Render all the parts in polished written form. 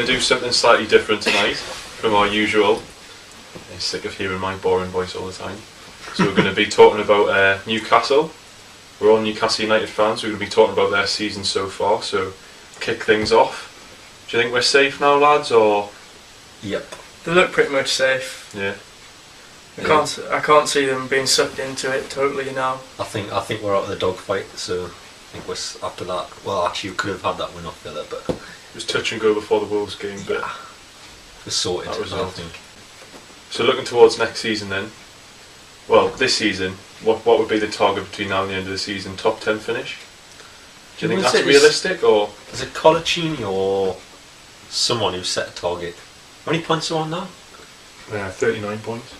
do something slightly different tonight from our usual. I'm sick of hearing my boring voice all the time. So we're going to be talking about Newcastle. We're all Newcastle United fans. We're going to be talking about their season so far. So kick things off. Do you think we're safe now, lads? Or yep, they look pretty much safe. Yeah. I can't see them being sucked into it totally now. I think we're out of the dogfight. So I think we're after that. Well, actually, we could have had that win off Villa, but it was touch and go before the Wolves game. But we're sorted. That result. I think. So looking towards next season then. Well, this season, what would be the target between now and the end of the season? Top 10 finish? Do you think that's realistic, or is it Colaccini or someone who set a target? How many points are on now? 39 points.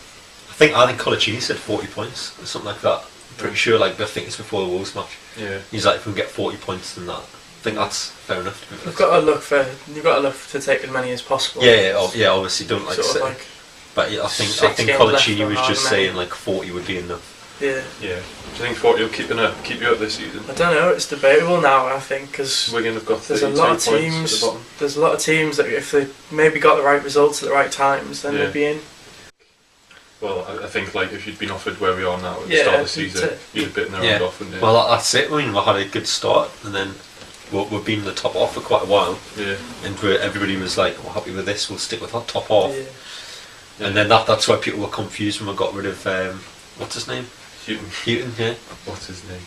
I think Colaccini said 40 points or something like that. I'm pretty sure. Like, I think it's before the Wolves match. Yeah. He's like, if we can get 40 points, then that. I think that's fair enough. You've got to look to take as many as possible. Yeah. Obviously, don't like sort say. Of But yeah, I think Colaccini was just saying like 40 would be enough. Yeah. Yeah. Do you think 40 will keep you up this season? I don't know. It's debatable now. I think because Wigan have got there's a lot of teams. At the bottom. There's a lot of teams that if they maybe got the right results at the right times, then they'd be in. Well, I think like if you'd been offered where we are now at the start of the season, you'd have bitten their hand off, wouldn't you? Well, that's it. I mean, we had a good start, and then we've been the top half for quite a while. Yeah. And everybody was like, "We're happy with this. We'll stick with that top half." Yeah. And then that's why people were confused when we got rid of what's his name? Hughton. Yeah. What's his name?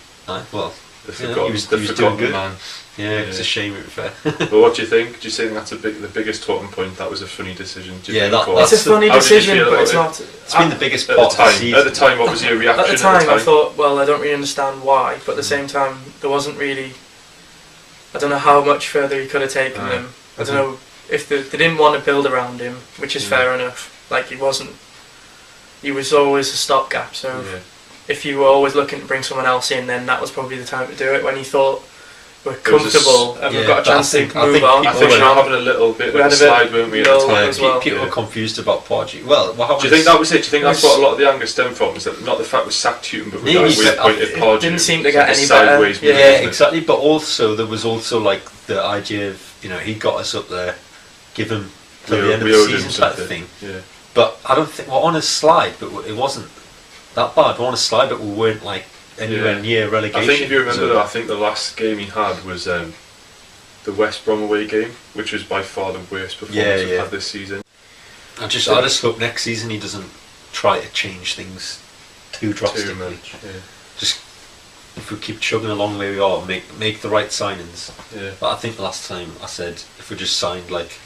Well, he was doing good. Man. Yeah, it's a shame. It was fair. But what do you think? Do you think that's the biggest talking point? That was a funny decision. That's a funny decision, but it's not. It's been the biggest part of the season. At the time, what was your reaction? At the time, I thought, well, I don't really understand why, but at the same time, there wasn't really. I don't know how much further he could have taken them. I don't know if they didn't want to build around him, which is fair enough. Like he was always a stopgap. So if you were always looking to bring someone else in, then that was probably the time to do it. When he thought we're comfortable and we've got a chance to move on. I think we were having a little bit of a slide, weren't we, at the time? As well. People were confused about Pardew. Well, do you think that was it? Do you think that's what a lot of the anger stemmed from? Is that not the fact we sacked Hughton, but we appointed Pardew? Didn't seem to get any better. Yeah, exactly. But also there was also like the idea of he got us up there, give him till the end of the season type of thing. Yeah. But I don't think we're on a slide, but it wasn't that bad. We're on a slide, but we weren't like anywhere near relegation. I think if you remember though, I think the last game he had was the West Brom away game, which was by far the worst performance we've had this season. I just hope next season he doesn't try to change things too drastically. Too much, Just if we keep chugging along where we are, make the right signings. Yeah. But I think last time I said if we just signed like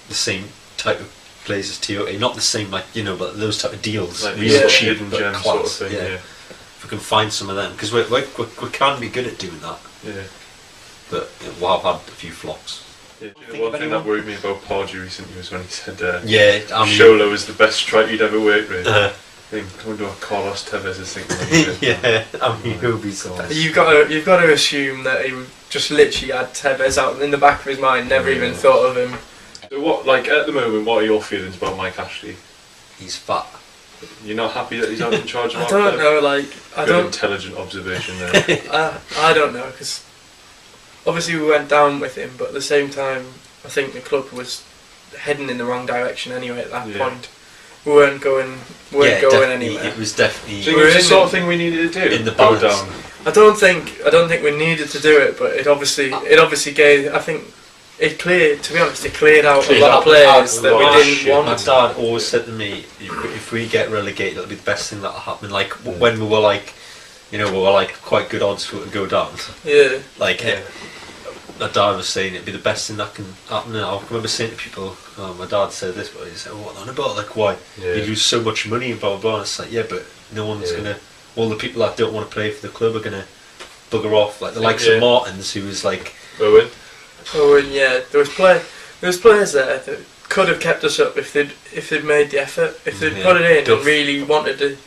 the same type of players as Tiote, not the same but those type of deals, like really cheap hidden but gem class. sort of thing. Yeah. If we can find some of them, because we can be good at doing that. Yeah. But we'll have had a few flops. Yeah. One thing that worried me about Pardew recently was when he said Shola was the best striker he'd ever worked with. I think coming to a Carlos Tevez is thinking. Yeah, he'll be so best. You've got to assume that he just literally had Tevez out in the back of his mind, never even thought of him. So what, like at the moment, what are your feelings about Mike Ashley? He's fat. You're not happy that he's out in charge of I don't know, Good intelligent observation there. I don't know, because obviously we went down with him, but at the same time, I think the club was heading in the wrong direction anyway at that point. We weren't going anywhere. It was definitely. So it was the sort of thing we needed to do. In the balance. Down. I don't think we needed to do it, but it obviously gave. I think it cleared. To be honest, it cleared out a lot of players that we didn't want. My dad always said to me, "If we get relegated, it'll be the best thing that'll happen." Like when we were like, we were like quite good odds for it to go down. Yeah. My dad was saying it'd be the best thing that can happen. And I remember saying to people, my dad said this, but he said, "What on about? Like why? You lose so much money and blah blah blah." And it's like, yeah, but no one's gonna. All the people that don't want to play for the club are gonna bugger off. Like the likes of Martins, who was like Owen, yeah. There was players there that could have kept us up if they'd made the effort, if they'd put it in and really wanted to.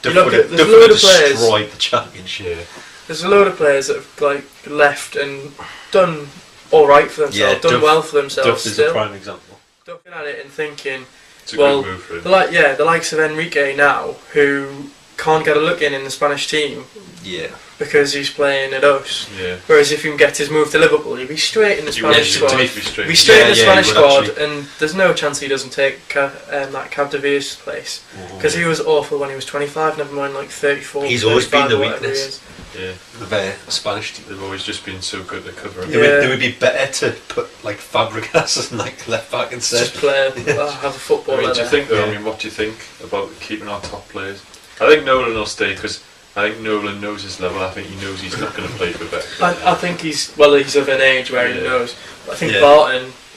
There's a load of players destroyed the championship. Yeah. There's a load of players that have left and done all right for themselves, done well for themselves. Duff is a prime example. Looking at it and thinking, it's a good move for him. The likes of Enrique now, who can't get a look in the Spanish team. Yeah. Because he's playing at us. Yeah. Whereas if he can get his move to Liverpool, he'd be straight in the Spanish squad. Be straight in the Spanish squad, and there's no chance he doesn't take that Capdevia's place. Because he was awful when he was 25, never mind like 34. He's always been the weakness. Yeah. The Spanish team. They've always just been so good at covering. It would be better to put like Fabregas as like left back instead. Just play, have a football. Do you think though? I mean, what do you think about keeping our top players? I think Nolan will stay because I think Nolan knows his level. I think he knows he's not going to play for better. I think he's of an age where he knows. I think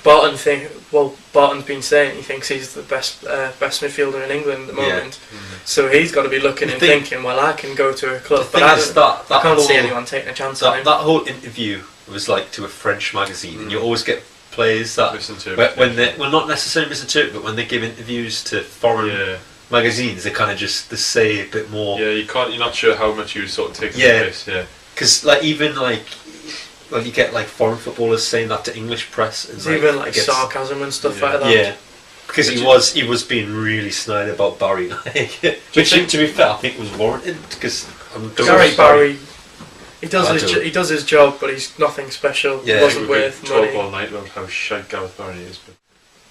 Barton's been saying he thinks he's the best midfielder in England at the moment. So he's got to be looking and thinking, well, I can go to a club, but I can't see anyone taking a chance on him. That whole interview was like to a French magazine, and you always get players that when they not necessarily misinterpret, but when they give interviews to foreign magazines, they kind of just say a bit more. Yeah, you're not sure how much you sort of take the piss. Yeah, because like even like. Well, you get like foreign footballers saying that to English press, and like, even like sarcasm and stuff like that. Yeah, because he was being really snide about Barry, which to be fair, I think was warranted. Because Barry, he does his job, but he's nothing special. Yeah, he wasn't worth money. Talk all night about how shite Gareth Barry is.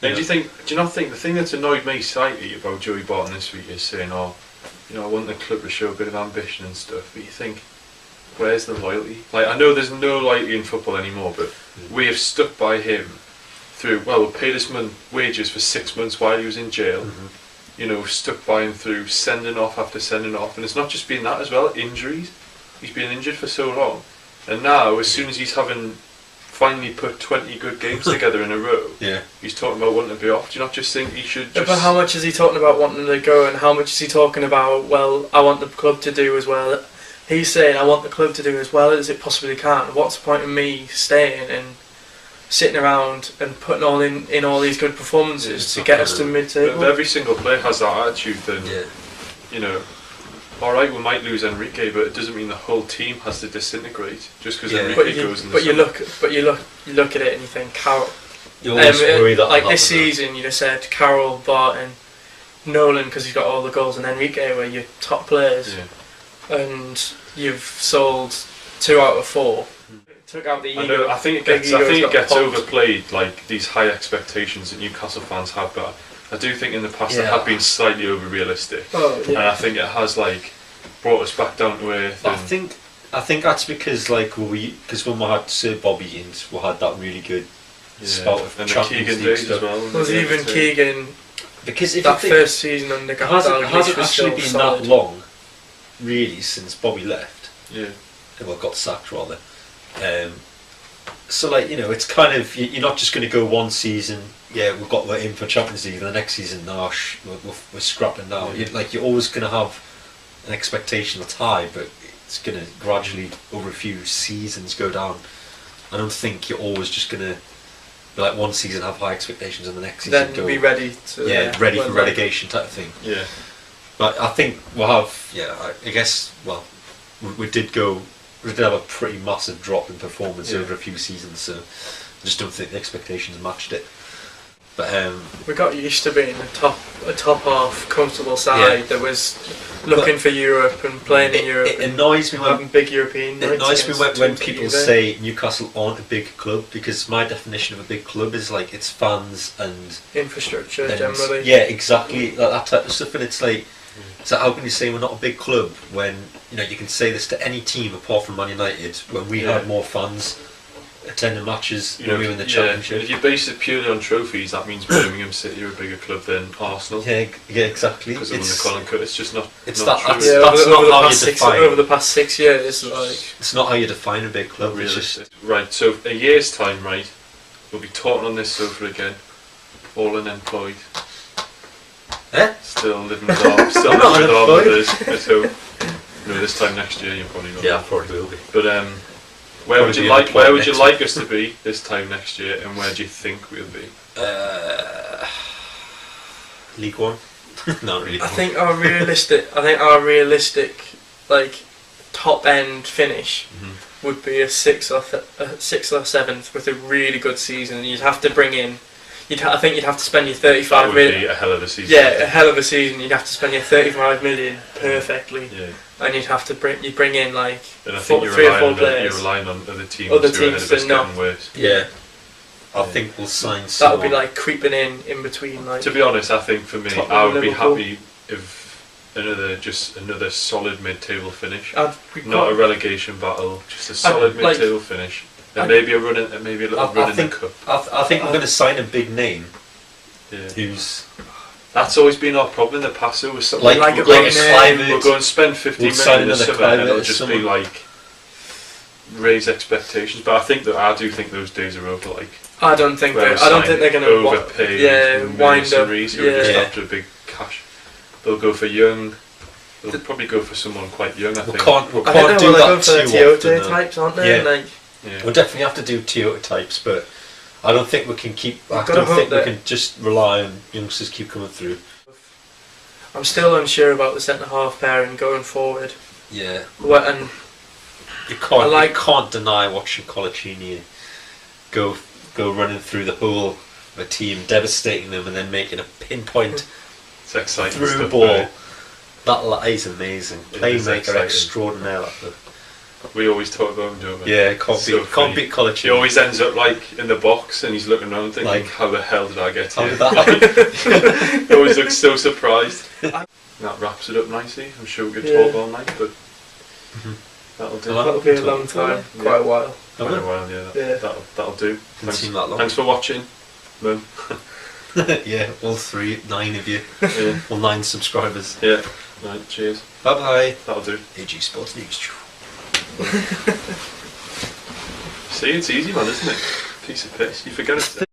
But do you not think the thing that's annoyed me slightly about Joey Barton this week is saying, I want the club to show a bit of ambition and stuff, but you think. Where's the loyalty? Like, I know there's no loyalty in football anymore, but we have stuck by him through. Well, we paid his wages for 6 months while he was in jail. Stuck by him through sending off after sending off, and it's not just been that as well. Injuries. He's been injured for so long, and now as soon as he's finally put 20 good games together in a row, he's talking about wanting to be off. Do you not just think he should? Just... But how much is he talking about wanting to go, and how much is he talking about? Well, I want the club to do as well. He's saying, I want the club to do as well as it possibly can. What's the point of me staying and sitting around and putting all in all these good performances to get us to mid-table? If every single player has that attitude, then, alright, we might lose Enrique, but it doesn't mean the whole team has to disintegrate just because Enrique goes in the summer. You look at it and you think, Carroll... You always worry that like this season, you'd have said Carroll, Barton, Nolan, because he's got all the goals, and Enrique were your top players. And you've sold 2 out of 4. Took out the ego. I think it gets overplayed, like these high expectations that Newcastle fans have, but I do think in the past they have been slightly over realistic. And I think it has brought us back down to earth. I think that's because when we had Sir Bobby and we had that really good spout of and Champions Keegan League days as well. Was even Keegan? Because if that first season under it hasn't actually been solid. that long. Really, since Bobby left, got sacked rather. So it's kind of you're not just going to go one season. Yeah, we're in for Champions League. And the next season, we're scrapping now. You're always going to have an expectation that's high, but it's going to gradually over a few seasons go down. I don't think you're always just going to one season have high expectations and the next season then be ready to ready for relegation type of thing. Yeah. But I think we'll have, I guess, we did have a pretty massive drop in performance over a few seasons, so I just don't think the expectations matched it. But we got used to being a top half comfortable side that was looking for Europe and playing in Europe. It annoys me having big European. It annoys me when people say Newcastle aren't a big club, because my definition of a big club is its fans and infrastructure generally. Yeah, exactly, that type of stuff. And it's so how can you say we're not a big club when you can say this to any team apart from Man United, when we had more fans attending matches when we were in the Championship. If you base it purely on trophies, that means Birmingham City are a bigger club than Arsenal. Yeah, exactly. Because of the Colin Cut, it's just not. It's not that's true. not how you define. Over the past 6 years, it's not how you define a big club. It's just right. So a year's time, right, we'll be talking on this sofa again, all unemployed. Still living with our mothers at home. This time next year you're probably not. Yeah, I probably will be. But where would you like us to be this time next year, and where do you think we'll be? League One. Not really. I think our realistic top end finish would be a 6th or 7th with a really good season. You'd have to bring in I think you'd have to spend your That 35 would million. be a hell of a season. Yeah, a hell of a season. You'd have to spend your 35 million perfectly, Yeah. and you'd have to bring in like And I think you're 3 or 4 relying players. on other teams Other who are ahead teams of us to not- getting worse. Yeah. I Yeah. think we'll sign That someone. would be like creeping in between. Like To be honest, I think for me, Tottenham, I would Liverpool. be happy if another solid mid-table finish, I'd be not a quite- relegation battle, just a solid like- mid-table finish, and I'd- maybe a little I run in think- the cup. I think we're going to sign a big name Yeah. who's That's always been our problem in the past. It was something like Like a like big a name. we'll Clivert. go and spend 50 We'll million sign in the another summer, and it'll Clivert, just be someone. like raise expectations. But I do think those days are over. Like I don't think where they're. I don't think they're going to overpay wind up. mercenaries who are just Yeah. after a big cash. They'll go for young. They'll probably go for someone quite young. I We think. can't I think do they're that going for the too Toyota often. though. types, aren't they? Yeah. Like, Yeah. We'll definitely have to do Toyota types, but I don't think we can keep. I We've gotta don't hope think we that- can just rely on youngsters keep coming through. I'm still unsure about the centre half pairing going forward. Yeah, And you can't. I like- you can't deny watching Colaccini go running through the whole of a team, devastating them, and then making a pinpoint It's exciting through stuff. ball. That is amazing. It is Playmaker exciting. extraordinaire. We always talk about him, don't we? Yeah, can't So beat funny. Colaccini. He always ends up like in the box and he's looking around thinking, Like, how the hell did I get How here? did that happen? He always looks so surprised. That wraps it up nicely. I'm sure we could Yeah. talk all night, but that'll do. Well, that'll be a long time, Yeah. quite a while. Quite a while, yeah. Yeah. That'll do. Didn't Thanks, seem that long. thanks for watching. Mum. Yeah, all 9 of you, Yeah. all 9 subscribers. Yeah. Right, cheers. Bye bye. That'll do. AGSportsNews. See, it's easy, man, isn't it? Piece of piss. You forget it.